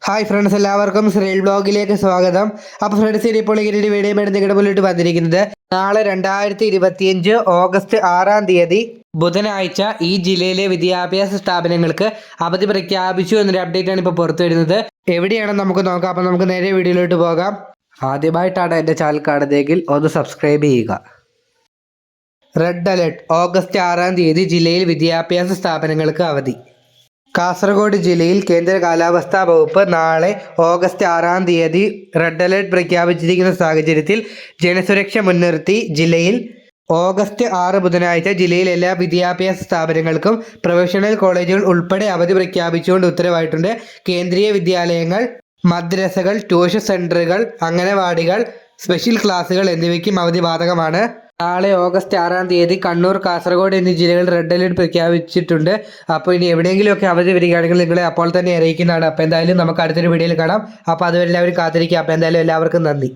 Hi friends, എല്ലാവർക്കും ശ്രീൽ ബ്ലോഗിലേക്ക് സ്വാഗതം. അപ്പോൾ ഫ്രണ്ട്സ്, ഇപ്പോൾ ഈ വീഡിയോ നിങ്ങളുടെ മുന്നിട്ട് വന്നിരിക്കുന്നത് നാളെ 2025 ഓഗസ്റ്റ് 6-ാം തീയതി ബുധനാഴ്ച ഈ ജില്ലയിലെ വിദ്യാഭ്യാസ സ്ഥാപനങ്ങൾക്ക് അവധി പ്രഖ്യാപിച്ചു എന്നൊരു അപ്ഡേറ്റ് ആണ് ഇപ്പോൾ പുറത്തു വരുന്നത്. എവിടെയാണെന്ന് നമുക്ക് നോക്കാം. അപ്പോൾ നമുക്ക് നേരെ വീഡിയോയിലോട്ട് പോകാം. ആദ്യമായിട്ടാണ് എൻ്റെ ചാനൽ കാണുന്നതെങ്കിൽ ഒന്ന് സബ്സ്ക്രൈബ് ചെയ്യുക. Red alert. ഓഗസ്റ്റ് 6-ാം തീയതി ജില്ലയിൽ വിദ്യാഭ്യാസ സ്ഥാപനങ്ങൾക്ക് അവധി. കാസർഗോഡ് ജില്ലയിൽ കേന്ദ്ര കാലാവസ്ഥാ വകുപ്പ് നാളെ ഓഗസ്റ്റ് 6-ാം തീയതി റെഡ് അലർട്ട് പ്രഖ്യാപിച്ചിരിക്കുന്ന സാഹചര്യത്തിൽ ജനസുരക്ഷ മുൻനിർത്തി ജില്ലയിൽ ഓഗസ്റ്റ് 6 ബുധനാഴ്ച ജില്ലയിൽ എല്ലാ വിദ്യാഭ്യാസ സ്ഥാപനങ്ങൾക്കും പ്രൊഫഷണൽ കോളേജുകൾ ഉൾപ്പെടെ അവധി പ്രഖ്യാപിച്ചുകൊണ്ട് ഉത്തരവായിട്ടുണ്ട്. കേന്ദ്രീയ വിദ്യാലയങ്ങൾ, മദ്രസകൾ, ട്യൂഷൻ സെൻ്ററുകൾ, അംഗനവാടികൾ, സ്പെഷ്യൽ ക്ലാസുകൾ എന്നിവയ്ക്കും അവധി ബാധകമാണ്. നാളെ ഓഗസ്റ്റ് 6-ാം തീയതി കണ്ണൂർ, കാസർഗോഡ് എന്നീ ജില്ലകളിൽ റെഡ് അലർട്ട് പ്രഖ്യാപിച്ചിട്ടുണ്ട്. അപ്പോൾ ഇനി എവിടെയെങ്കിലുമൊക്കെ അവധി വരികയാണെങ്കിൽ നിങ്ങളെ അപ്പോൾ തന്നെ അറിയിക്കുന്നതാണ്. അപ്പോൾ എന്തായാലും നമുക്ക് അടുത്തൊരു വീഡിയോയിൽ കാണാം. അപ്പോൾ അതുവരെ എല്ലാവരും കാത്തിരിക്കുക. അപ്പോൾ എന്തായാലും എല്ലാവർക്കും നന്ദി.